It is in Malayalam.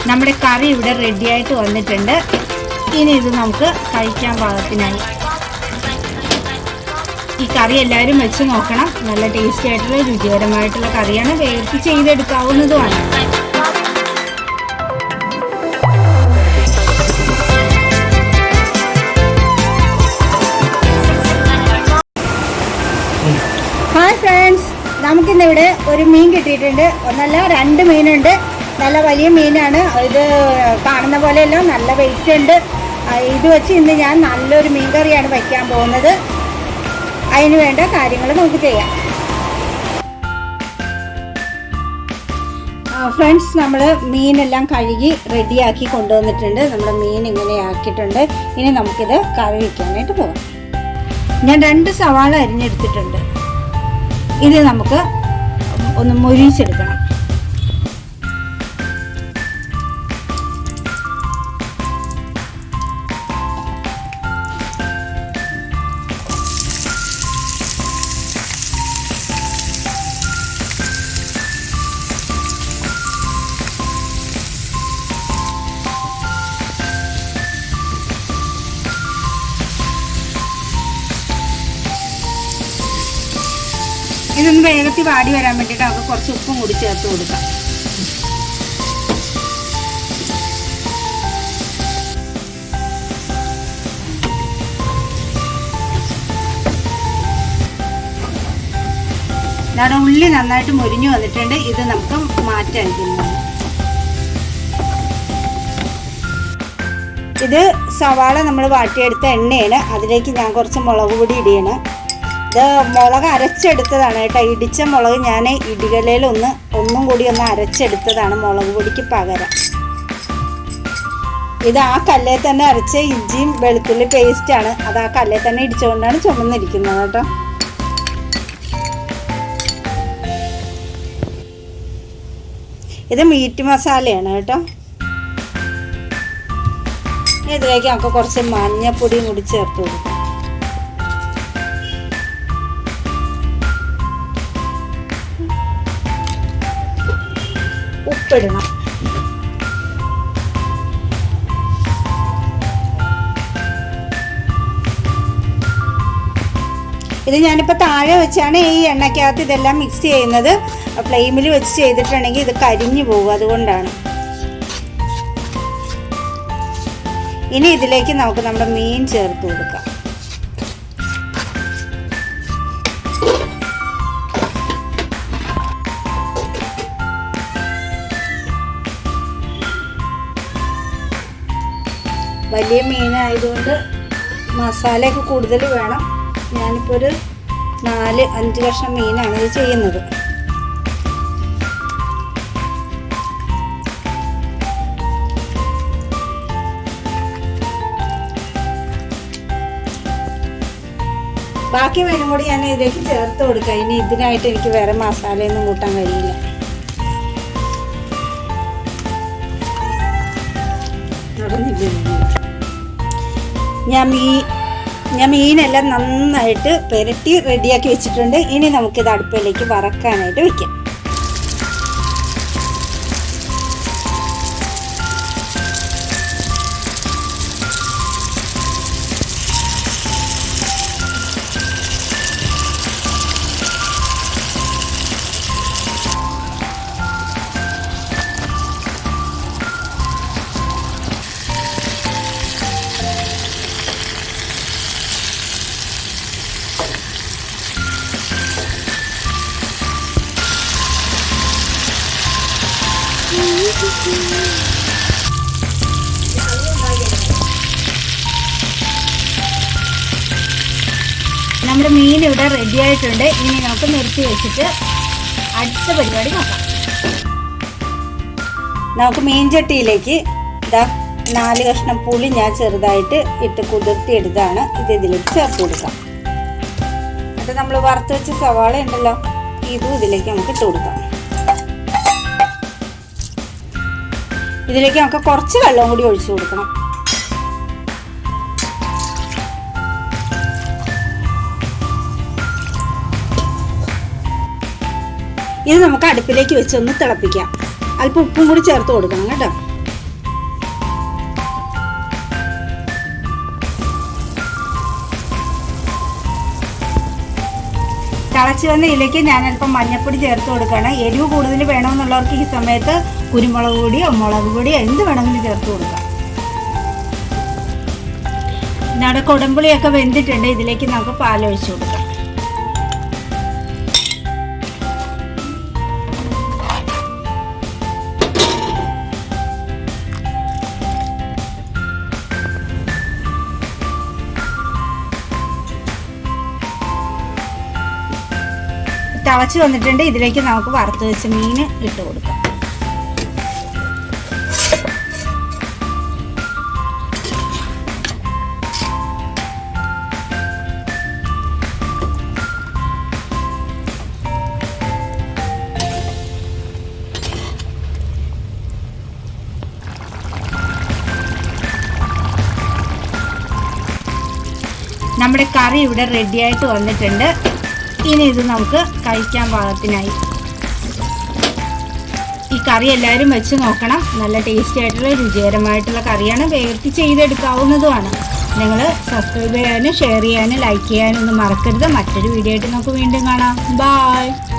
നമ്മുടെ കറി ഇവിടെ റെഡിയായിട്ട് വന്നിട്ടുണ്ട്. ഇനി ഇത് നമുക്ക് കഴിക്കാൻ പാകത്തിനായി. ഈ കറി എല്ലാവരും വെച്ച് നോക്കണം. നല്ല ടേസ്റ്റി ആയിട്ടുള്ള രുചികരമായിട്ടുള്ള കറിയാണ്. വേർത്ത് ചെയ്തെടുക്കാവുന്നതുമാണ്. ഹായ് ഫ്രണ്ട്സ്, നമുക്കിന്നിവിടെ ഒരു മീൻ കിട്ടിയിട്ടുണ്ട്. ഒന്നല്ല 2 മീനുണ്ട്. നല്ല വലിയ മീനാണ്. ഇത് കാണുന്ന പോലെയല്ല, നല്ല വെയിറ്റ് ഉണ്ട്. ഇത് വെച്ച് ഇന്ന് ഞാൻ നല്ലൊരു മീൻ കറിയാണ് വയ്ക്കാൻ പോകുന്നത്. അതിന് വേണ്ട കാര്യങ്ങൾ നമുക്ക് ചെയ്യാം. ഫ്രണ്ട്സ്, നമ്മൾ മീനെല്ലാം കഴുകി റെഡിയാക്കി കൊണ്ടുവന്നിട്ടുണ്ട്. നമ്മുടെ മീൻ ഇങ്ങനെ ആക്കിയിട്ടുണ്ട്. ഇനി നമുക്കിത് കറി വയ്ക്കാനായിട്ട് പോകാം. ഞാൻ 2 സവാള അരിഞ്ഞെടുത്തിട്ടുണ്ട്. ഇത് നമുക്ക് ഒന്ന് മൊരിച്ചെടുക്കണം. ഇതൊന്ന് വേഗത്തിൽ വാടി വരാൻ വേണ്ടിയിട്ട് നമുക്ക് കുറച്ച് ഉപ്പും കൂടി ചേർത്ത് കൊടുക്കാം. നമ്മുടെ ഉള്ളി നന്നായിട്ട് മുരിഞ്ഞു വന്നിട്ടുണ്ട്. ഇത് നമുക്ക് മാറ്റായിരിക്കുന്നു. ഇത് സവാള നമ്മൾ വാട്ടിയെടുത്ത എണ്ണയാണ്. അതിലേക്ക് ഞാൻ കുറച്ച് മുളക് പൊടി ഇടിയാണ്. ഇത് മുളക് അരച്ചെടുത്തതാണ് കേട്ടോ. ഇടിച്ച മുളക് ഞാൻ ഇടികലയിൽ ഒന്നും കൂടി അരച്ചെടുത്തതാണ് മുളക് പൊടിക്ക് പകരം. ഇത് ആ കല്ലേ തന്നെ അരച്ച ഇഞ്ചിയും വെളുത്തുള്ളി പേസ്റ്റാണ്. അത് ആ കല്ലേ തന്നെ ഇടിച്ചുകൊണ്ടാണ് ചുമന്നിരിക്കുന്നത് കേട്ടോ. ഇത് മീറ്റ് മസാലയാണ് കേട്ടോ. ഇതിലേക്ക് നമുക്ക് കുറച്ച് മഞ്ഞപ്പൊടിയും കൂടി ചേർത്ത് കൊടുക്കാം. ഉപ്പിടണം. ഇത് ഞാനിപ്പോൾ താഴെ വെച്ചാണ് ഈ എണ്ണയ്ക്കകത്ത് ഇതെല്ലാം മിക്സ് ചെയ്യുന്നത്. ഫ്ലെയിമിൽ വെച്ച് ചെയ്തിട്ടുണ്ടെങ്കിൽ ഇത് കരിഞ്ഞു പോകും. അതുകൊണ്ടാണ്. ഇനി ഇതിലേക്ക് നമുക്ക് നമ്മുടെ മീൻ ചേർത്ത് കൊടുക്കാം. വലിയ മീനായതുകൊണ്ട് മസാലയൊക്കെ കൂടുതൽ വേണം. ഞാനിപ്പോൾ ഒരു 4-5 കഷ്ണം മീനാണ് ഇത് ചെയ്യുന്നത്. ബാക്കി മീനും കൂടി ഞാൻ ഇതിലേക്ക് ചേർത്ത് കൊടുക്കാം. ഇനി ഇതിനായിട്ട് എനിക്ക് വേറെ മസാലയൊന്നും കൂട്ടാൻ കഴിയില്ല. ഞാൻ മീനെല്ലാം നന്നായിട്ട് പുരട്ടി റെഡിയാക്കി വെച്ചിട്ടുണ്ട്. ഇനി നമുക്കിത് അടുപ്പിലേക്ക് വറക്കാനായിട്ട് വെക്കാം. നമ്മുടെ മീൻ ഇവിടെ റെഡി ആയിട്ടുണ്ട്. ഇനി നമുക്ക് നിർത്തി വെച്ചിട്ട് അടുത്ത പരിപാടി നോക്കാം. നമുക്ക് മീൻ ചട്ടിയിലേക്ക് 4 കഷ്ണം പുളി ഞാൻ ചെറുതായിട്ട് ഇട്ട് കുതിർത്തി എടുത്താണ്. ഇത് ഇതിലേക്ക് ചേർത്ത് കൊടുക്കാം. എന്നിട്ട് നമ്മൾ വറുത്ത് വെച്ച സവാള ഉണ്ടല്ലോ, ഇതും ഇതിലേക്ക് നമുക്ക് ഇട്ട് കൊടുക്കാം. ഇതിലേക്ക് നമുക്ക് കുറച്ച് വെള്ളം കൂടി ഒഴിച്ചു കൊടുക്കണം. ഇത് നമുക്ക് അടുപ്പിലേക്ക് വെച്ചൊന്ന് തിളപ്പിക്കാം. അല്പം ഉപ്പും കൂടി ചേർത്ത് കൊടുക്കണം കേട്ടോ. തിളച്ച് വന്ന ഇതിലേക്ക് ഞാൻ അല്പം മഞ്ഞൾപ്പൊടി ചേർത്ത് കൊടുക്കണം. എരിവ് കൂടുതൽ വേണമെന്നുള്ളവർക്ക് ഈ സമയത്ത് കുരുമുളക് പൊടിയോ മുളക് പൊടിയോ എന്ത് വേണമെങ്കിലും ചേർത്ത് കൊടുക്കാം. നമ്മുടെ കൊടമ്പുളിയൊക്കെ വെന്തിട്ടുണ്ട്. ഇതിലേക്ക് നമുക്ക് പാലൊഴിച്ച് കൊടുക്കാം. തിളച്ച് വന്നിട്ടുണ്ട്. ഇതിലേക്ക് നമുക്ക് വറുത്ത് വെച്ച മീൻ ഇട്ട് കൊടുക്കാം. നമ്മുടെ കറി ഇവിടെ റെഡിയായിട്ട് വന്നിട്ടുണ്ട്. ഇനി ഇത് നമുക്ക് കഴിക്കാൻ പാകത്തിനായി. ഈ കറി എല്ലാവരും വെച്ച് നോക്കണം. നല്ല ടേസ്റ്റി ആയിട്ടുള്ള രുചികരമായിട്ടുള്ള കറിയാണ്. വേഗത്തിൽ ചെയ്തെടുക്കാവുന്നതുമാണ്. നിങ്ങൾ സബ്സ്ക്രൈബ് ചെയ്യാനും ഷെയർ ചെയ്യാനും ലൈക്ക് ചെയ്യാനും ഒന്നും മറക്കരുത്. മറ്റൊരു വീഡിയോ ആയിട്ട് നമുക്ക് വീണ്ടും കാണാം. ബൈ.